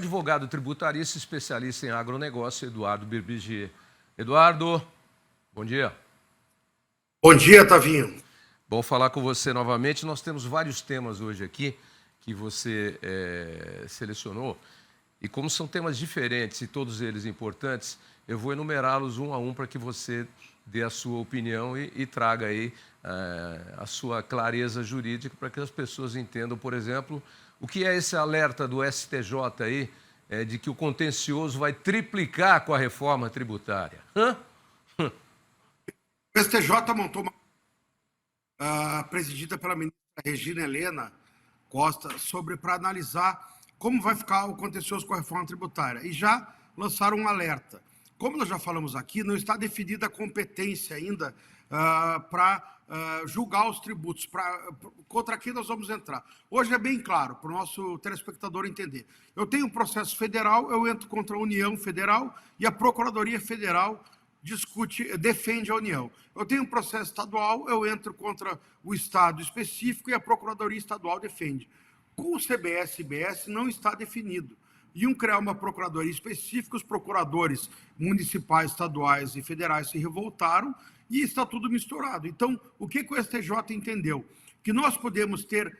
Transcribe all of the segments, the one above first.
advogado tributarista especialista em agronegócio, Eduardo Birbigé. Eduardo, bom dia. Bom dia, Tavinho. Bom falar com você novamente. Nós temos vários temas hoje aqui que você selecionou. E como são temas diferentes e todos eles importantes, eu vou enumerá-los um a um para que você dê a sua opinião e traga aí a sua clareza jurídica para que as pessoas entendam, por exemplo, o que é esse alerta do STJ aí de que o contencioso vai triplicar com a reforma tributária. O STJ montou uma presidida pela ministra Regina Helena Costa para analisar como vai ficar o contencioso com a reforma tributária. E já lançaram um alerta. Como nós já falamos aqui, não está definida a competência ainda para julgar os tributos, contra quem nós vamos entrar. Hoje é bem claro, para o nosso telespectador entender. Eu tenho um processo federal, eu entro contra a União Federal e a Procuradoria Federal defende a União. Eu tenho um processo estadual, eu entro contra o Estado específico e a Procuradoria Estadual defende. Com o CBS e IBS não está definido. Iam criar uma procuradoria específica, os procuradores municipais, estaduais e federais se revoltaram e está tudo misturado. Então, o que o STJ entendeu? Que nós podemos ter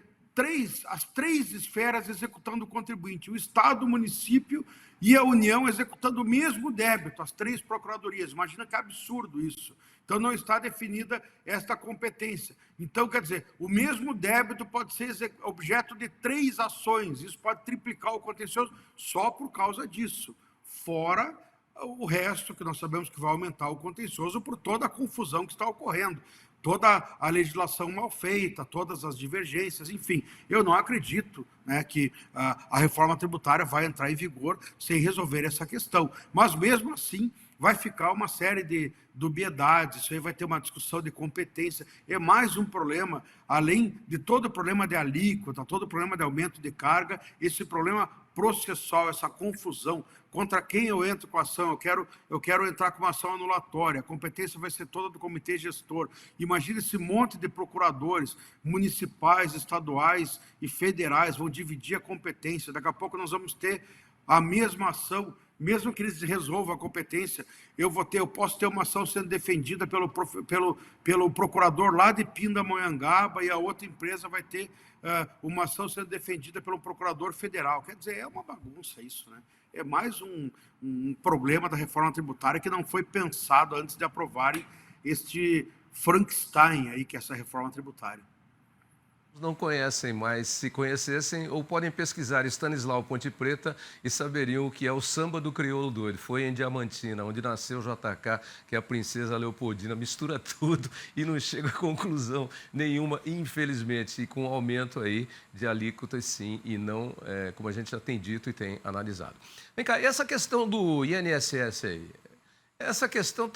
as três esferas executando o contribuinte, o Estado, o município e a União executando o mesmo débito, as três procuradorias. Imagina que absurdo isso. Então, não está definida esta competência. Então, quer dizer, o mesmo débito pode ser objeto de 3 ações. Isso pode triplicar o contencioso só por causa disso. Fora o resto, que nós sabemos que vai aumentar o contencioso por toda a confusão que está ocorrendo. Toda a legislação mal feita, todas as divergências, enfim. Eu não acredito, né, que a reforma tributária vai entrar em vigor sem resolver essa questão. Mas, mesmo assim, vai ficar uma série de dubiedades, isso aí vai ter uma discussão de competência. É mais um problema, além de todo o problema de alíquota, todo o problema de aumento de carga, esse problema processual, essa confusão, contra quem eu entro com a ação, eu quero entrar com uma ação anulatória, a competência vai ser toda do comitê gestor. Imagina esse monte de procuradores municipais, estaduais e federais vão dividir a competência, daqui a pouco nós vamos ter a mesma ação, mesmo que eles resolvam a competência, eu posso ter uma ação sendo defendida pelo procurador lá de Pindamonhangaba e a outra empresa vai ter uma ação sendo defendida pelo procurador federal. Quer dizer, é uma bagunça isso, né? É mais um problema da reforma tributária que não foi pensado antes de aprovarem este Frankenstein aí, que é essa reforma tributária. Não conhecem, mas se conhecessem, ou podem pesquisar Stanislau Ponte Preta e saberiam o que é o samba do crioulo doido. Foi em Diamantina, onde nasceu o JK, que é a princesa Leopoldina, mistura tudo e não chega a conclusão nenhuma, infelizmente, e com aumento aí de alíquotas, sim, e não, como a gente já tem dito e tem analisado. Vem cá, e essa questão do INSS aí? Essa questão,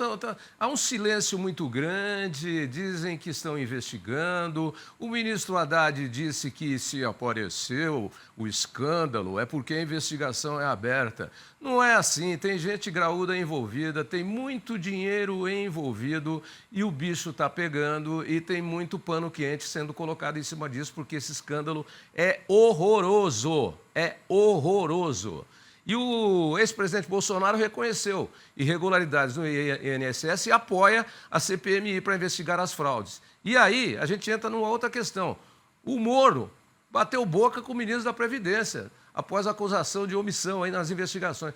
há um silêncio muito grande, dizem que estão investigando. O ministro Haddad disse que se apareceu o escândalo é porque a investigação é aberta. Não é assim, tem gente graúda envolvida, tem muito dinheiro envolvido e o bicho está pegando e tem muito pano quente sendo colocado em cima disso porque esse escândalo é horroroso, é horroroso. E o ex-presidente Bolsonaro reconheceu irregularidades no INSS e apoia a CPMI para investigar as fraudes. E aí a gente entra numa outra questão. O Moro bateu boca com o ministro da Previdência após a acusação de omissão aí nas investigações.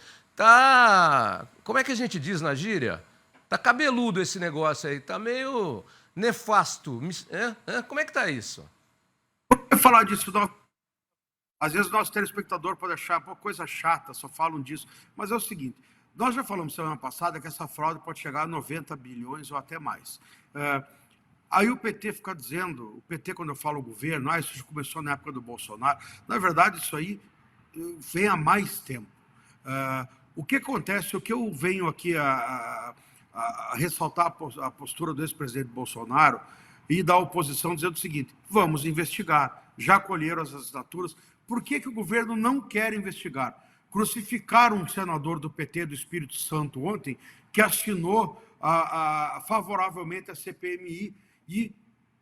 Como é que a gente diz na gíria? Tá cabeludo esse negócio aí, tá meio nefasto. Como é que tá isso? Vou falar disso, não. Às vezes o nosso telespectador pode achar coisa chata, só falam disso. Mas é o seguinte, nós já falamos semana passada que essa fraude pode chegar a 90 bilhões ou até mais. Aí o PT fica dizendo, o PT quando eu falo governo, isso começou na época do Bolsonaro, na verdade isso aí vem há mais tempo. O que acontece, o que eu venho aqui a ressaltar a postura do ex-presidente Bolsonaro e da oposição dizendo o seguinte, vamos investigar, já colheram as assinaturas. Por que o governo não quer investigar? Crucificaram um senador do PT do Espírito Santo ontem, que assinou favoravelmente a CPMI e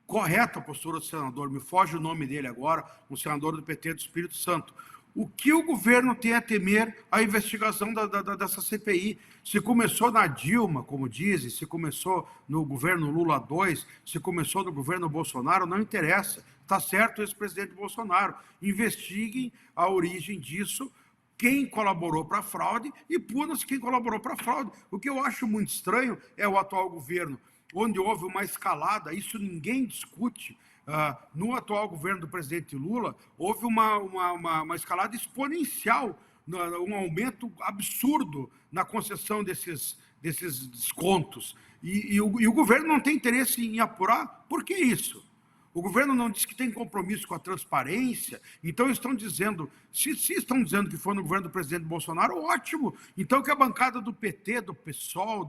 correta a postura do senador, me foge o nome dele agora, um senador do PT do Espírito Santo. o que o governo tem a temer a investigação dessa CPI. Se começou na Dilma, como dizem, se começou no governo Lula II, se começou no governo Bolsonaro, não interessa. Está certo esse presidente Bolsonaro. Investiguem a origem disso, quem colaborou para a fraude e puna-se quem colaborou para a fraude. O que eu acho muito estranho é o atual governo, onde houve uma escalada, isso ninguém discute. No atual governo do presidente Lula, houve uma escalada exponencial, um aumento absurdo na concessão desses descontos. E o governo não tem interesse em apurar. Por que isso? O governo não diz que tem compromisso com a transparência, então estão dizendo, se estão dizendo que foi no governo do presidente Bolsonaro, ótimo. Então que a bancada do PT, do PSOL,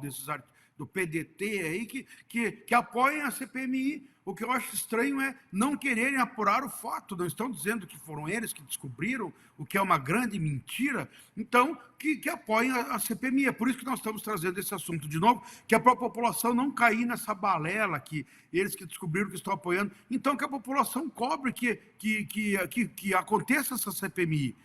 do PDT aí, que apoiem a CPMI. O que eu acho estranho é não quererem apurar o fato, não estão dizendo que foram eles que descobriram, o que é uma grande mentira, então que apoiem a CPMI. É por isso que nós estamos trazendo esse assunto de novo, que é para a população não cair nessa balela que eles que descobriram que estão apoiando. Então que a população cobre que aconteça essa CPMI.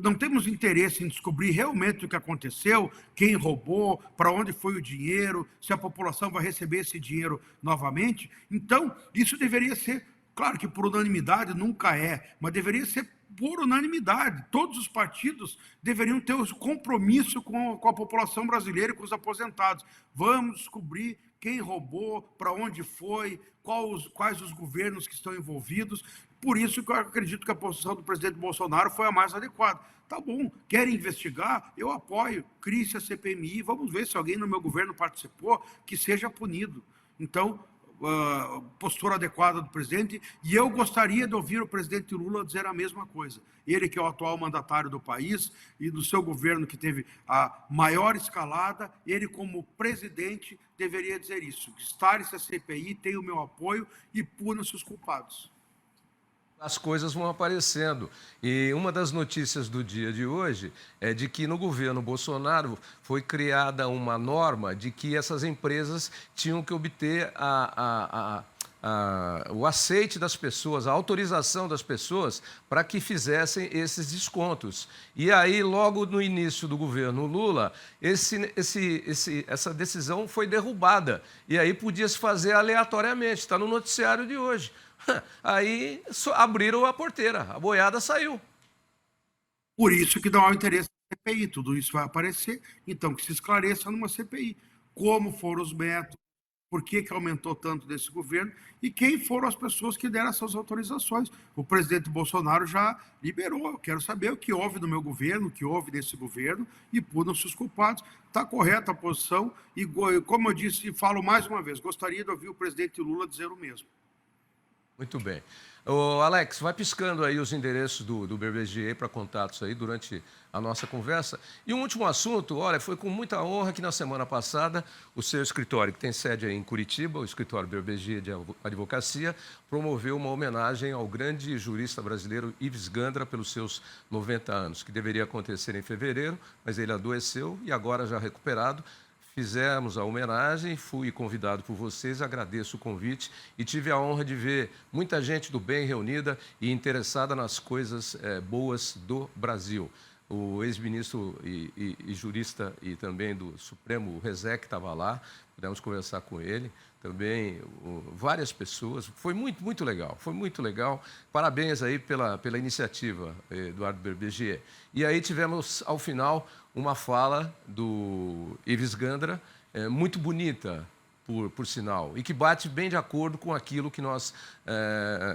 Não temos interesse em descobrir realmente o que aconteceu, quem roubou, para onde foi o dinheiro, se a população vai receber esse dinheiro novamente. Então, isso deveria ser, claro que por unanimidade nunca é, mas deveria ser por unanimidade. Todos os partidos deveriam ter o compromisso com a população brasileira e com os aposentados. Vamos descobrir quem roubou, para onde foi, quais os governos que estão envolvidos. Por isso que eu acredito que a posição do presidente Bolsonaro foi a mais adequada. Tá bom, querem investigar? Eu apoio, crie-se a CPMI, vamos ver se alguém no meu governo participou, que seja punido. Então, postura adequada do presidente, e eu gostaria de ouvir o presidente Lula dizer a mesma coisa. Ele que é o atual mandatário do país e do seu governo que teve a maior escalada, ele como presidente deveria dizer isso. Instale-se a CPI, tem o meu apoio e puna-se os culpados. As coisas vão aparecendo. E uma das notícias do dia de hoje é de que no governo Bolsonaro foi criada uma norma de que essas empresas tinham que obter o aceite das pessoas, a autorização das pessoas para que fizessem esses descontos. E aí, logo no início do governo Lula, essa decisão foi derrubada. E aí podia se fazer aleatoriamente, está no noticiário de hoje. Aí abriram a porteira, a boiada saiu. Por isso que não há interesse na CPI, tudo isso vai aparecer, então que se esclareça numa CPI. Como foram os métodos, por que aumentou tanto desse governo e quem foram as pessoas que deram essas autorizações. O presidente Bolsonaro já liberou, eu quero saber o que houve no meu governo, o que houve nesse governo e punam-se os culpados. Está correta a posição e, como eu disse e falo mais uma vez, gostaria de ouvir o presidente Lula dizer o mesmo. Muito bem. Ô, Alex, vai piscando aí os endereços do BBGE para contatos aí durante a nossa conversa. E um último assunto, olha, foi com muita honra que na semana passada o seu escritório, que tem sede aí em Curitiba, o escritório BBGE de Advocacia, promoveu uma homenagem ao grande jurista brasileiro Ives Gandra pelos seus 90 anos, que deveria acontecer em fevereiro, mas ele adoeceu e agora já recuperado. Fizemos a homenagem, fui convidado por vocês, agradeço o convite e tive a honra de ver muita gente do bem reunida e interessada nas coisas boas do Brasil. O ex-ministro e jurista e também do Supremo, o Rezec, estava lá, pudemos conversar com ele, também várias pessoas. Foi muito, muito legal, foi muito legal. Parabéns aí pela iniciativa, Eduardo BBGE. E aí tivemos, ao final, uma fala do Ives Gandra, muito bonita, por sinal, e que bate bem de acordo com aquilo que nós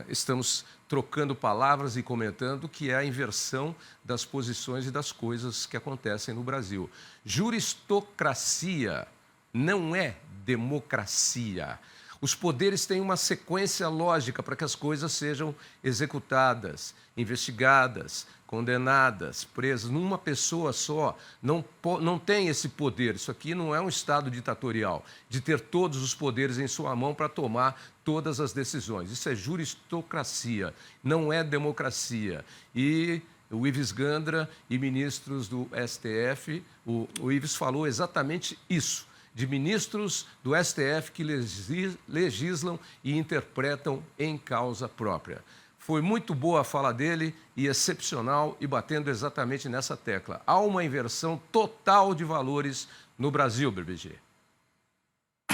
estamos trocando palavras e comentando, que é a inversão das posições e das coisas que acontecem no Brasil. Juristocracia não é democracia. Os poderes têm uma sequência lógica para que as coisas sejam executadas, investigadas, condenadas, presas. Numa pessoa só não tem esse poder. Isso aqui não é um Estado ditatorial, de ter todos os poderes em sua mão para tomar todas as decisões. Isso é juristocracia, não é democracia. E o Ives Gandra e ministros do STF, o Ives falou exatamente isso, de ministros do STF que legislam e interpretam em causa própria. Foi muito boa a fala dele e excepcional e batendo exatamente nessa tecla. Há uma inversão total de valores no Brasil, BBG.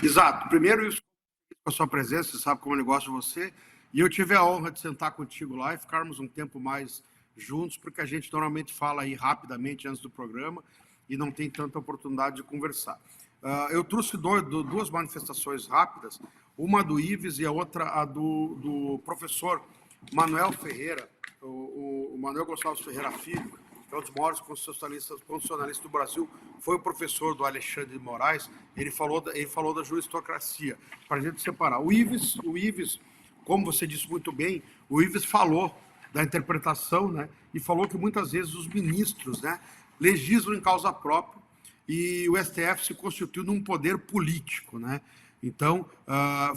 Exato. Primeiro, isso com a sua presença, você sabe como eu gosto de você, e eu tive a honra de sentar contigo lá e ficarmos um tempo mais juntos, porque a gente normalmente fala aí rapidamente antes do programa e não tem tanta oportunidade de conversar. Eu trouxe duas manifestações rápidas, uma do Ives e a outra a do professor Manuel Ferreira, o Manuel Gonçalves Ferreira Filho, que é um dos maiores constitucionalistas do Brasil, foi o professor do Alexandre de Moraes. Ele falou da juristocracia, para a gente separar. O Ives, como você disse muito bem, o Ives falou da interpretação, né, e falou que muitas vezes os ministros, né, legislam em causa própria e o STF se constituiu num poder político, né? Então,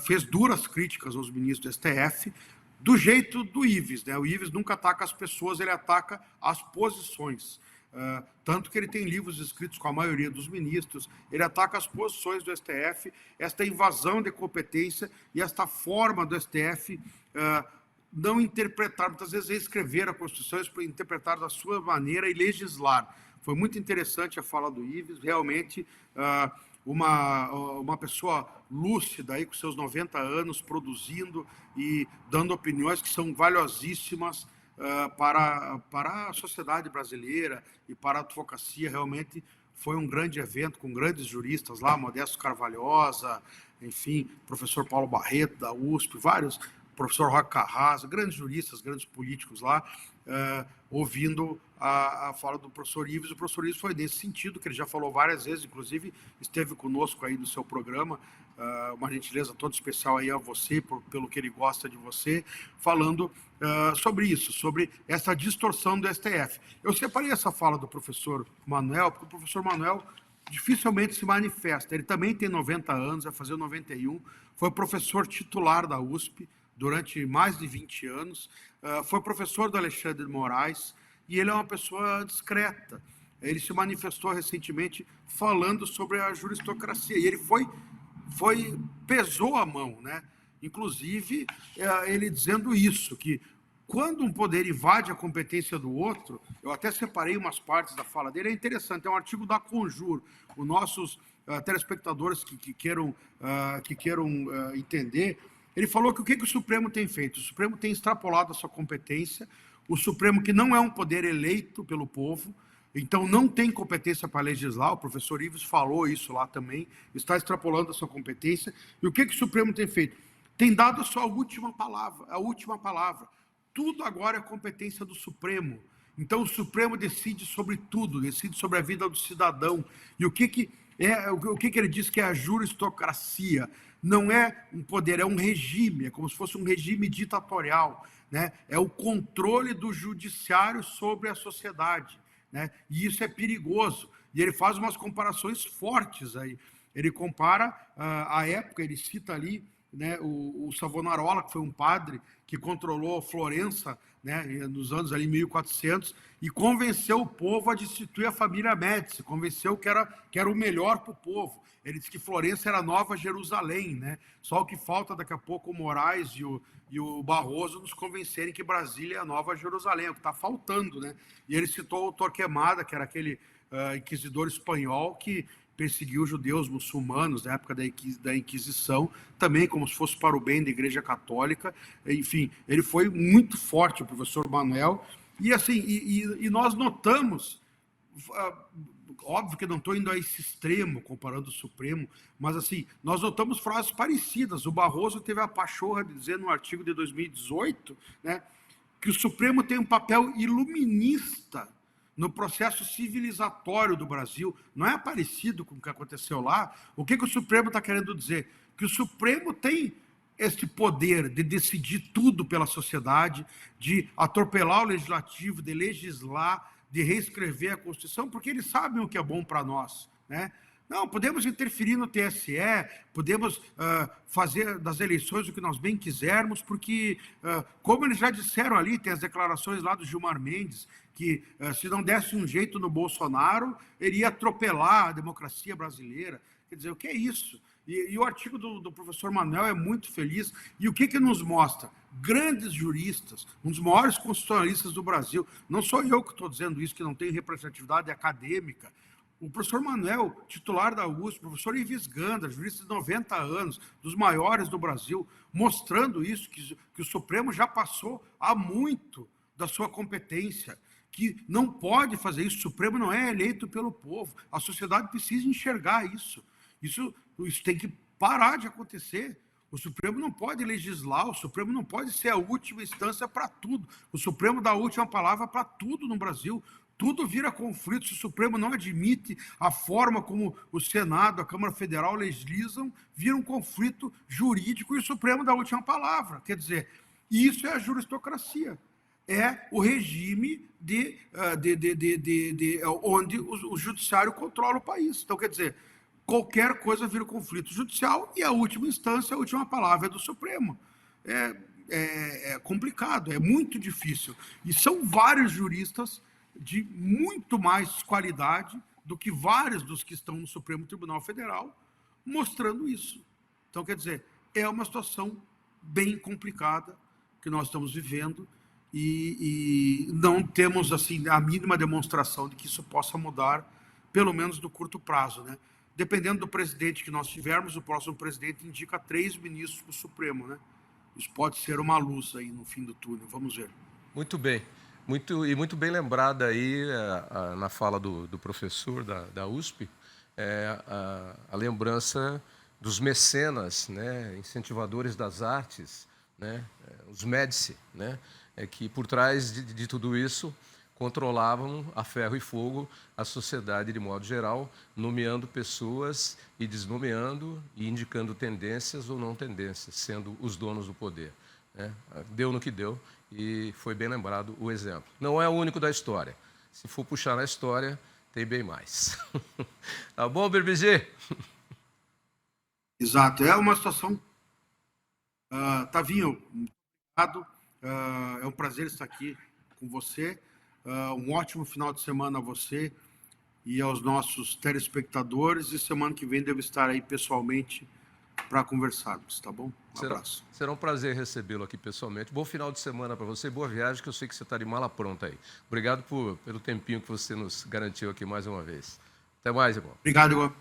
fez duras críticas aos ministros do STF, do jeito do Ives, né? O Ives nunca ataca as pessoas, ele ataca as posições. Tanto que ele tem livros escritos com a maioria dos ministros, ele ataca as posições do STF, esta invasão de competência e esta forma do STF não interpretar, muitas vezes reescrever a Constituição, interpretar da sua maneira e legislar. Foi muito interessante a fala do Ives, realmente uma pessoa lúcida aí com seus 90 anos, produzindo e dando opiniões que são valiosíssimas para a sociedade brasileira e para a advocacia. Realmente foi um grande evento com grandes juristas lá, Modesto Carvalhosa, enfim, professor Paulo Barreto da USP, vários, professor Roque Carrasa, grandes juristas, grandes políticos lá, ouvindo a fala do professor Ives. O professor Ives foi nesse sentido, que ele já falou várias vezes, inclusive esteve conosco aí no seu programa, uma gentileza toda especial aí a você, pelo que ele gosta de você, falando sobre isso, sobre essa distorção do STF. Eu separei essa fala do professor Manuel, porque o professor Manuel dificilmente se manifesta. Ele também tem 90 anos, vai fazer 91, foi professor titular da USP durante mais de 20 anos, foi professor do Alexandre de Moraes, e ele é uma pessoa discreta. Ele se manifestou recentemente falando sobre a juristocracia, e ele pesou a mão, né? Inclusive, ele dizendo isso, que quando um poder invade a competência do outro, eu até separei umas partes da fala dele, é interessante, é um artigo da Conjur, os nossos telespectadores que queiram entender. Ele falou que o que o Supremo tem feito? O Supremo tem extrapolado a sua competência, o Supremo, que não é um poder eleito pelo povo, então não tem competência para legislar, o professor Ives falou isso lá também, está extrapolando a sua competência. E o que o Supremo tem feito? Tem dado a sua última palavra. Tudo agora é competência do Supremo. Então o Supremo decide sobre tudo, decide sobre a vida do cidadão. E o que ele diz que é a juristocracia? Não é um poder, é um regime, é como se fosse um regime ditatorial, né? É o controle do judiciário sobre a sociedade, né? E isso é perigoso. E ele faz umas comparações fortes aí. Ele compara a época, ele cita ali, né, o Savonarola, que foi um padre que controlou Florença, né, nos anos ali 1400, e convenceu o povo a destituir a família Médici, convenceu que era o melhor para o povo. Ele disse que Florença era a Nova Jerusalém, né? Só o que falta daqui a pouco o Moraes e o Barroso nos convencerem que Brasília é a Nova Jerusalém, é o que está faltando, né? E ele citou o Torquemada, que era aquele inquisidor espanhol que perseguiu judeus muçulmanos na época da Inquisição, também como se fosse para o bem da Igreja Católica. Enfim, ele foi muito forte, o professor Manuel, e assim, e nós notamos, óbvio que não estou indo a esse extremo, comparando o Supremo, mas assim, nós notamos frases parecidas. O Barroso teve a pachorra de dizer no artigo de 2018, né, que o Supremo tem um papel iluminista no processo civilizatório do Brasil. Não é parecido com o que aconteceu lá? O que o Supremo está querendo dizer? Que o Supremo tem esse poder de decidir tudo pela sociedade, de atropelar o legislativo, de legislar, de reescrever a Constituição, porque eles sabem o que é bom para nós, né? Não, podemos interferir no TSE, podemos fazer das eleições o que nós bem quisermos, porque, como eles já disseram ali, tem as declarações lá do Gilmar Mendes, que se não desse um jeito no Bolsonaro, ele ia atropelar a democracia brasileira. Quer dizer, o que é isso? E o artigo do professor Manuel é muito feliz. E o que nos mostra? Grandes juristas, um dos maiores constitucionalistas do Brasil. Não sou eu que estou dizendo isso, que não tem representatividade acadêmica. O professor Manuel, titular da USP, o professor Ives Ganda, jurista de 90 anos, dos maiores do Brasil, mostrando isso, que o Supremo já passou há muito da sua competência, que não pode fazer isso. O Supremo não é eleito pelo povo. A sociedade precisa enxergar isso. Isso tem que parar de acontecer. O Supremo não pode legislar, o Supremo não pode ser a última instância para tudo. O Supremo dá a última palavra para tudo no Brasil. Tudo vira conflito. Se o Supremo não admite a forma como o Senado, a Câmara Federal legislam, vira um conflito jurídico e o Supremo dá a última palavra. Quer dizer, isso é a juristocracia. É o regime onde o judiciário controla o país. Então, quer dizer, qualquer coisa vira conflito judicial e a última instância, a última palavra é do Supremo. É complicado, é muito difícil. E são vários juristas de muito mais qualidade do que vários dos que estão no Supremo Tribunal Federal mostrando isso. Então, quer dizer, é uma situação bem complicada que nós estamos vivendo e não temos assim a mínima demonstração de que isso possa mudar, pelo menos no curto prazo, né? Dependendo do presidente que nós tivermos, o próximo presidente indica 3 ministros para o Supremo, né? Isso pode ser uma luz aí no fim do túnel, vamos ver. Muito bem. Muito bem lembrada aí na fala do professor da USP, a lembrança dos mecenas, né, incentivadores das artes, né, os Médici, né, que por trás de tudo isso controlavam a ferro e fogo a sociedade de modo geral, nomeando pessoas e desnomeando e indicando tendências ou não tendências, sendo os donos do poder, né? Deu no que deu e foi bem lembrado o exemplo. Não é o único da história. Se for puxar na história, tem bem mais. Tá bom, Berbigê? Exato. É uma situação... Tavinho, obrigado. É um prazer estar aqui com você. Um ótimo final de semana a você e aos nossos telespectadores. E semana que vem devo estar aí pessoalmente para conversarmos, tá bom? Abraço. Será um prazer recebê-lo aqui pessoalmente. Bom final de semana para você, boa viagem, que eu sei que você está de mala pronta aí. Obrigado pelo tempinho que você nos garantiu aqui mais uma vez. Até mais, irmão. Obrigado, Igor.